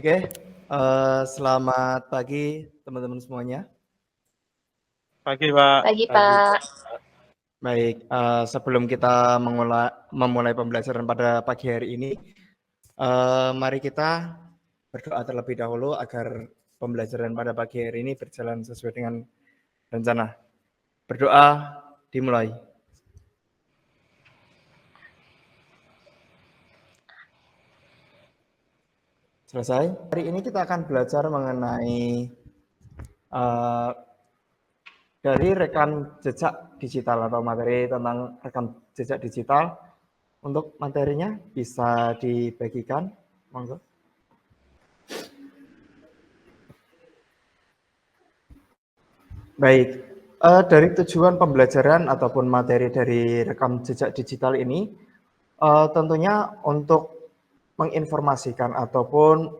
Oke, selamat pagi teman-teman semuanya. Pagi, Pak. Pagi, Pak. Baik, sebelum kita memulai pembelajaran pada pagi hari ini, mari kita berdoa terlebih dahulu agar pembelajaran pada pagi hari ini berjalan sesuai dengan rencana. Berdoa dimulai. Selesai. Hari ini kita akan belajar mengenai dari rekam jejak digital atau materi tentang rekam jejak digital. Untuk materinya bisa dibagikan, monggo. Baik, dari tujuan pembelajaran ataupun materi dari rekam jejak digital ini, tentunya untuk menginformasikan ataupun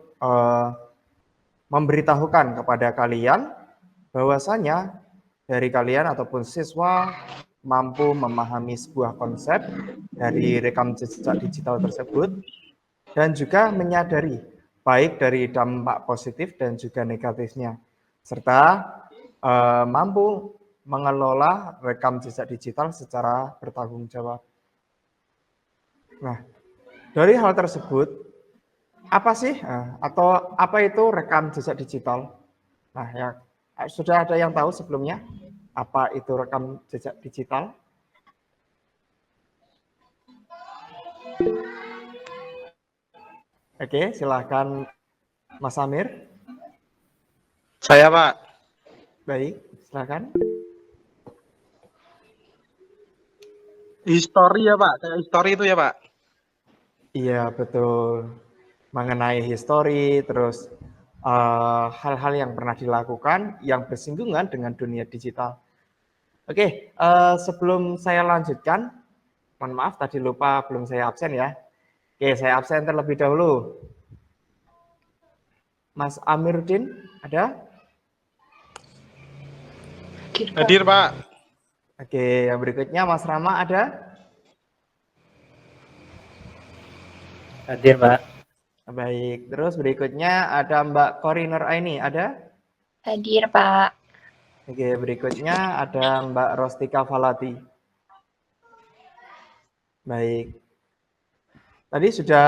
memberitahukan kepada kalian bahwasanya dari kalian ataupun siswa mampu memahami sebuah konsep dari rekam jejak digital tersebut dan juga menyadari baik dari dampak positif dan juga negatifnya, serta mampu mengelola rekam jejak digital secara bertanggung jawab. Nah, dari hal tersebut, apa sih atau apa itu rekam jejak digital? Nah, ya sudah ada yang tahu sebelumnya apa itu rekam jejak digital? Oke, silahkan Mas Amir. Saya, Pak. Baik, silahkan. History ya, Pak. Kayak history itu ya, Pak. Iya, betul. Mengenai histori, terus hal-hal yang pernah dilakukan yang bersinggungan dengan dunia digital. Oke, sebelum saya lanjutkan, mohon maaf tadi lupa belum saya absen ya. Oke, saya absen terlebih dahulu. Mas Amiruddin, ada? Hadir, Pak. Oke, yang berikutnya Mas Rama ada? Hadir, Pak. Baik, terus berikutnya ada Mbak Koriner Aini, ada? Hadir, Pak. Oke, berikutnya ada Mbak Rostika Falati. Baik. Tadi sudah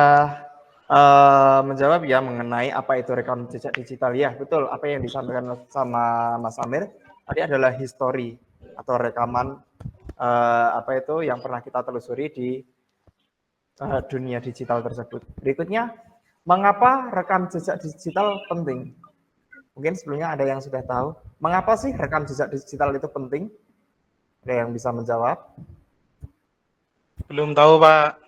menjawab ya mengenai apa itu rekam jejak digital. Ya, betul. Apa yang disampaikan sama Mas Amir tadi adalah history atau rekaman apa itu yang pernah kita telusuri di dunia digital tersebut. Berikutnya, mengapa rekam jejak digital penting? Mungkin sebelumnya ada yang sudah tahu. Mengapa sih rekam jejak digital itu penting? Ada yang bisa menjawab? Belum tahu, Pak.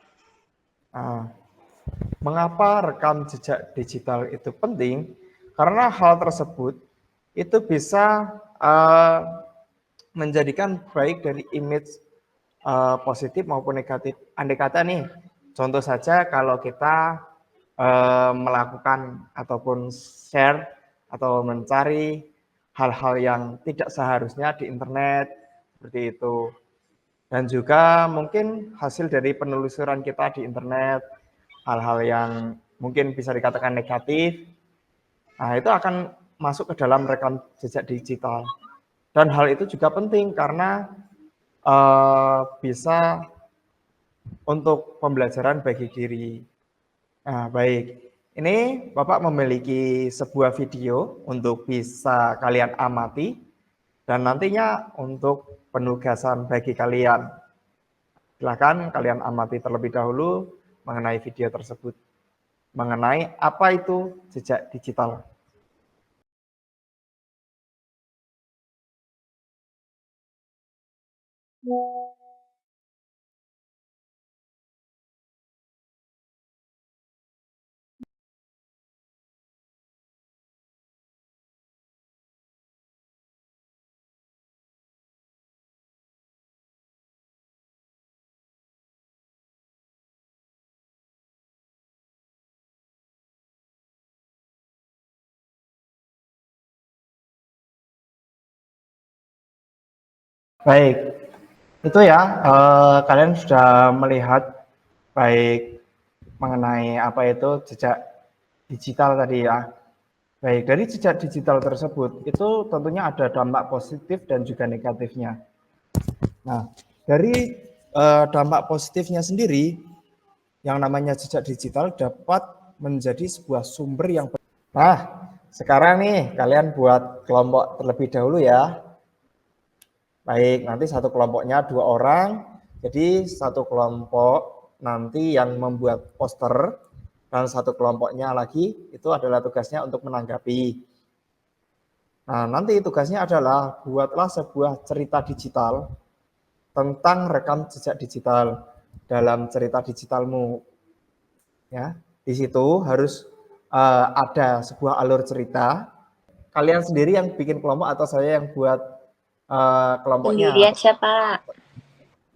Mengapa rekam jejak digital itu penting? Karena hal tersebut itu bisa menjadikan baik dari image positif maupun negatif. Andai kata nih, contoh saja kalau kita melakukan ataupun share atau mencari hal-hal yang tidak seharusnya di internet, seperti itu. Dan juga mungkin hasil dari penelusuran kita di internet, hal-hal yang mungkin bisa dikatakan negatif, nah itu akan masuk ke dalam rekam jejak digital. Dan hal itu juga penting karena bisa untuk pembelajaran bagi diri. Nah, baik. Ini Bapak memiliki sebuah video untuk bisa kalian amati dan nantinya untuk penugasan bagi kalian. Silakan kalian amati terlebih dahulu mengenai video tersebut. Mengenai apa itu jejak digital. Baik, itu ya kalian sudah melihat baik mengenai apa itu jejak digital tadi ya. Baik, dari jejak digital tersebut itu tentunya ada dampak positif dan juga negatifnya. Nah, dari dampak positifnya sendiri, yang namanya jejak digital dapat menjadi sebuah sumber yang... Nah, sekarang nih kalian buat kelompok terlebih dahulu ya. Baik, nanti satu kelompoknya 2 orang. Jadi satu kelompok nanti yang membuat poster dan satu kelompoknya lagi itu adalah tugasnya untuk menanggapi. Nah, nanti tugasnya adalah buatlah sebuah cerita digital tentang rekam jejak digital dalam cerita digitalmu. Ya, di situ harus ada sebuah alur cerita. Kalian sendiri yang bikin kelompok atau saya yang buat kelompoknya? Sendiri aja, Pak.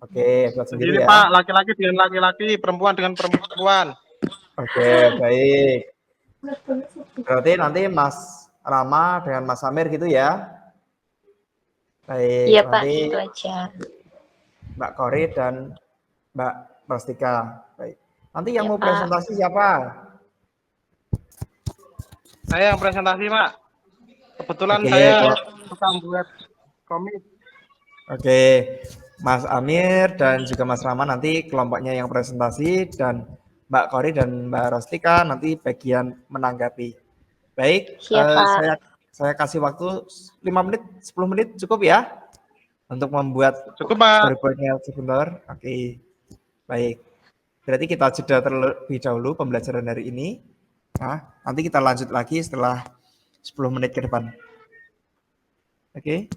Oke, buat sendiri Sendiri ya. Pak, laki-laki dengan laki-laki, perempuan dengan perempuan. Oke, baik. Berarti nanti Mas Rama dengan Mas Amir gitu ya. Baik, Iya, Pak, nanti gitu aja. Mbak Kori dan Mbak Rastika. Baik. Nanti yang Iya, mau Pak. presentasi siapa? Saya yang presentasi Pak. Kebetulan Oke, saya kalau- suka buat komik. Oke, Mas Amir dan juga Mas Rama nanti kelompoknya yang presentasi dan Mbak Kori dan Mbak Rastika nanti bagian menanggapi. Baik, Siap, Pak. saya kasih waktu 5 menit, 10 menit cukup ya untuk membuat Cukup Pak. storyboardnya sebentar. Oke, baik. Berarti kita jeda terlebih dahulu pembelajaran hari ini. Nah, nanti kita lanjut lagi setelah 10 menit ke depan. Oke.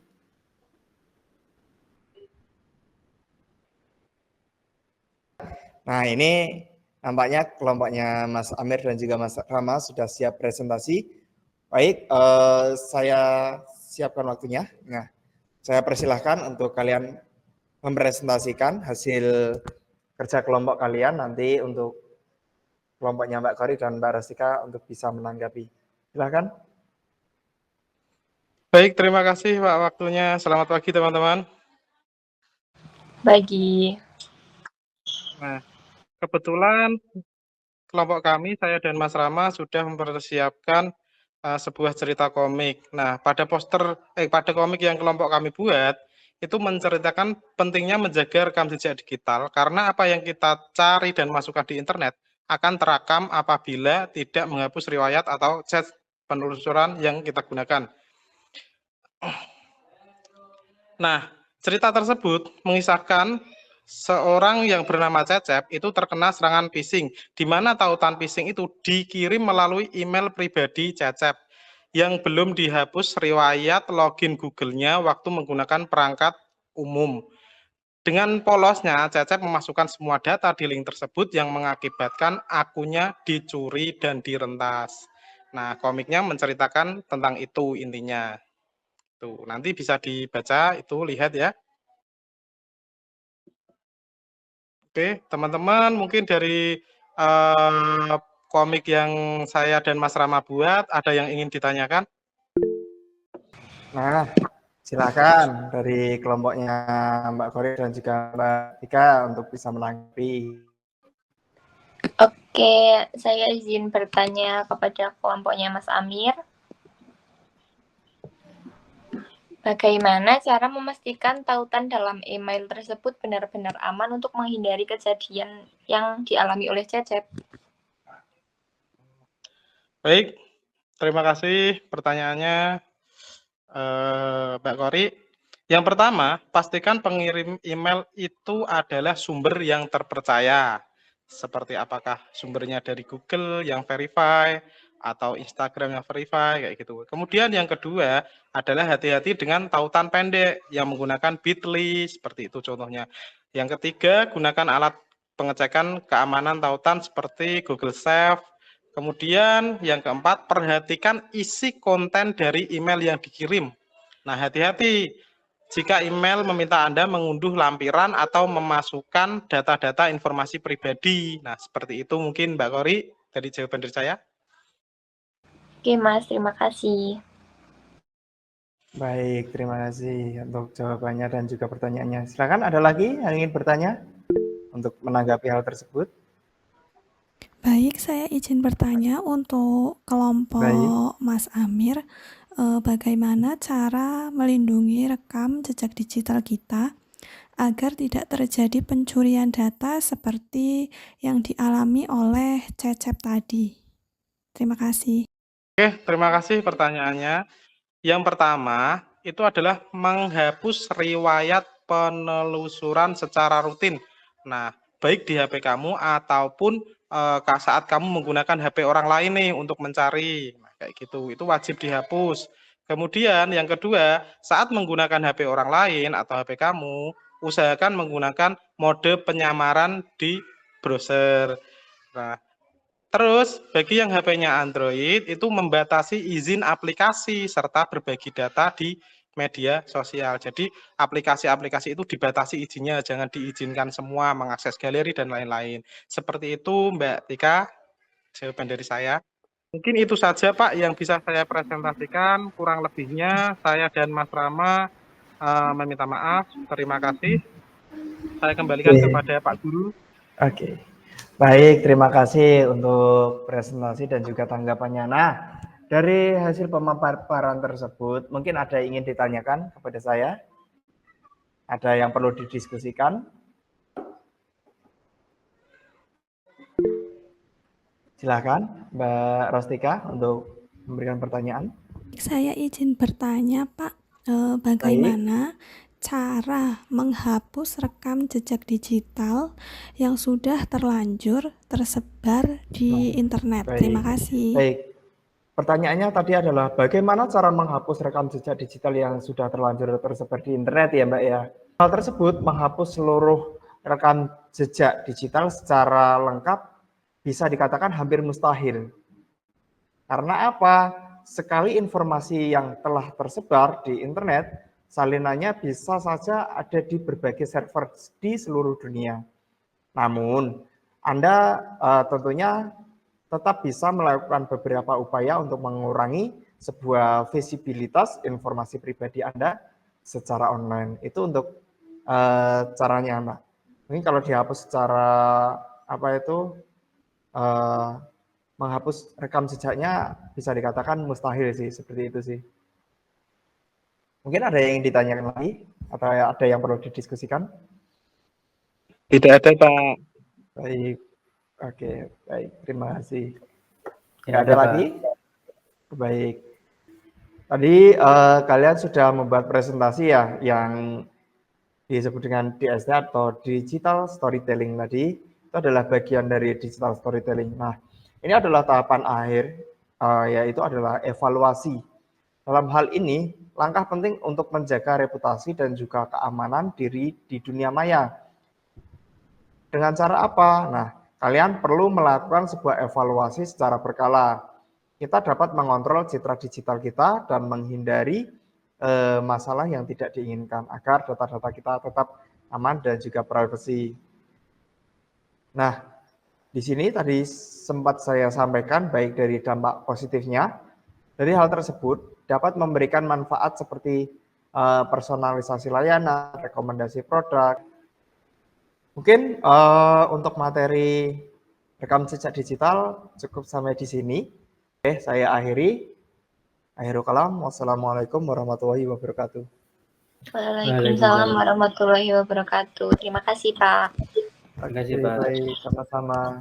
Nah, ini nampaknya kelompoknya Mas Amir dan juga Mas Rama sudah siap presentasi. Baik, saya siapkan waktunya. Nah, saya persilahkan untuk kalian mempresentasikan hasil kerja kelompok kalian nanti untuk kelompoknya Mbak Kori dan Mbak Rastika untuk bisa menanggapi. Silakan. Baik, terima kasih Pak waktunya. Selamat pagi teman-teman. Bagi. Nah, kebetulan kelompok kami, saya dan Mas Rama sudah mempersiapkan sebuah cerita komik. Nah, pada komik yang kelompok kami buat, itu menceritakan pentingnya menjaga rekam jejak digital, karena apa yang kita cari dan masukkan di internet akan terekam apabila tidak menghapus riwayat atau chat penelusuran yang kita gunakan. Nah, cerita tersebut mengisahkan seorang yang bernama Cecep itu terkena serangan phishing, di mana tautan phishing itu dikirim melalui email pribadi Cecep yang belum dihapus riwayat login Google-nya waktu menggunakan perangkat umum. Dengan polosnya, Cecep memasukkan semua data di link tersebut yang mengakibatkan akunnya dicuri dan direntas. Nah, komiknya menceritakan tentang itu intinya. Tuh, nanti bisa dibaca, itu lihat ya. Oke, teman-teman, mungkin dari komik yang saya dan Mas Rama buat, ada yang ingin ditanyakan? Nah, silakan dari kelompoknya Mbak Kori dan juga Mbak Tika untuk bisa menanggapi. Oke, saya izin bertanya kepada kelompoknya Mas Amir. Bagaimana cara memastikan tautan dalam email tersebut benar-benar aman untuk menghindari kejadian yang dialami oleh Cecep? Baik, terima kasih pertanyaannya Mbak Kori. Yang pertama, pastikan pengirim email itu adalah sumber yang terpercaya. Seperti apakah sumbernya dari Google yang verify, atau Instagram yang verify, kayak gitu. Kemudian yang kedua adalah hati-hati dengan tautan pendek yang menggunakan Bitly, seperti itu contohnya. Yang ketiga, gunakan alat pengecekan keamanan tautan seperti Google Save. Kemudian yang keempat, perhatikan isi konten dari email yang dikirim. Nah, hati-hati jika email meminta Anda mengunduh lampiran atau memasukkan data-data informasi pribadi. Nah, seperti itu mungkin Mbak Kori dari jawaban dari saya. Oke, Mas, terima kasih. Baik, terima kasih untuk jawabannya dan juga pertanyaannya. Silakan, ada lagi yang ingin bertanya untuk menanggapi hal tersebut? Baik, saya izin bertanya untuk kelompok Mas Amir, bagaimana cara melindungi rekam jejak digital kita agar tidak terjadi pencurian data seperti yang dialami oleh Cecep tadi? Terima kasih. Oke, terima kasih pertanyaannya. Yang pertama, itu adalah menghapus riwayat penelusuran secara rutin. Nah, baik di HP kamu ataupun saat kamu menggunakan HP orang lain nih untuk mencari. Nah, kayak gitu, itu wajib dihapus. Kemudian yang kedua, saat menggunakan HP orang lain atau HP kamu, usahakan menggunakan mode penyamaran di browser. Nah, terus, bagi yang HP-nya Android, itu membatasi izin aplikasi serta berbagi data di media sosial. Jadi, aplikasi-aplikasi itu dibatasi izinnya, jangan diizinkan semua mengakses galeri dan lain-lain. Seperti itu, Mbak Tika, jawaban dari saya. Mungkin itu saja, Pak, yang bisa saya presentasikan. Kurang lebihnya, saya dan Mas Rama meminta maaf. Terima kasih. Saya kembalikan kepada Pak Guru. Oke. Baik, terima kasih untuk presentasi dan juga tanggapannya. Nah, dari hasil pemaparan tersebut, mungkin ada yang ingin ditanyakan kepada saya? Ada yang perlu didiskusikan? Silakan, Mbak Rostika, untuk memberikan pertanyaan. Saya izin bertanya, Pak, bagaimana cara menghapus rekam jejak digital yang sudah terlanjur tersebar di internet? Terima kasih. Baik. Pertanyaannya tadi adalah bagaimana cara menghapus rekam jejak digital yang sudah terlanjur tersebar di internet ya Mbak ya. Hal tersebut menghapus seluruh rekam jejak digital secara lengkap bisa dikatakan hampir mustahil. Karena apa? Sekali informasi yang telah tersebar di internet, salinannya bisa saja ada di berbagai server di seluruh dunia. Namun, Anda tentunya tetap bisa melakukan beberapa upaya untuk mengurangi sebuah visibilitas informasi pribadi Anda secara online. Itu untuk caranya, Mbak. Mungkin kalau dihapus secara menghapus rekam jejaknya bisa dikatakan mustahil sih, seperti itu sih. Mungkin ada yang ditanyakan lagi atau ada yang perlu didiskusikan? Tidak ada, Pak. Baik, oke, baik, terima kasih. Tidak ada lagi? Baik. Tadi kalian sudah membuat presentasi ya, yang disebut dengan DST atau Digital Storytelling tadi, itu adalah bagian dari Digital Storytelling. Nah, ini adalah tahapan akhir, yaitu adalah evaluasi. Dalam hal ini, langkah penting untuk menjaga reputasi dan juga keamanan diri di dunia maya. Dengan cara apa? Nah, kalian perlu melakukan sebuah evaluasi secara berkala. Kita dapat mengontrol citra digital kita dan menghindari masalah yang tidak diinginkan agar data-data kita tetap aman dan juga privacy. Nah, di sini tadi sempat saya sampaikan baik dari dampak positifnya, dari hal tersebut dapat memberikan manfaat seperti personalisasi layanan, rekomendasi produk. Mungkin untuk materi rekam jejak digital cukup sampai di sini. Oke, saya akhiri. Akhirul kalam. Wassalamualaikum warahmatullahi wabarakatuh. Waalaikumsalam warahmatullahi wabarakatuh. Terima kasih, Pak. Terima kasih, Pak. Baik, sama-sama.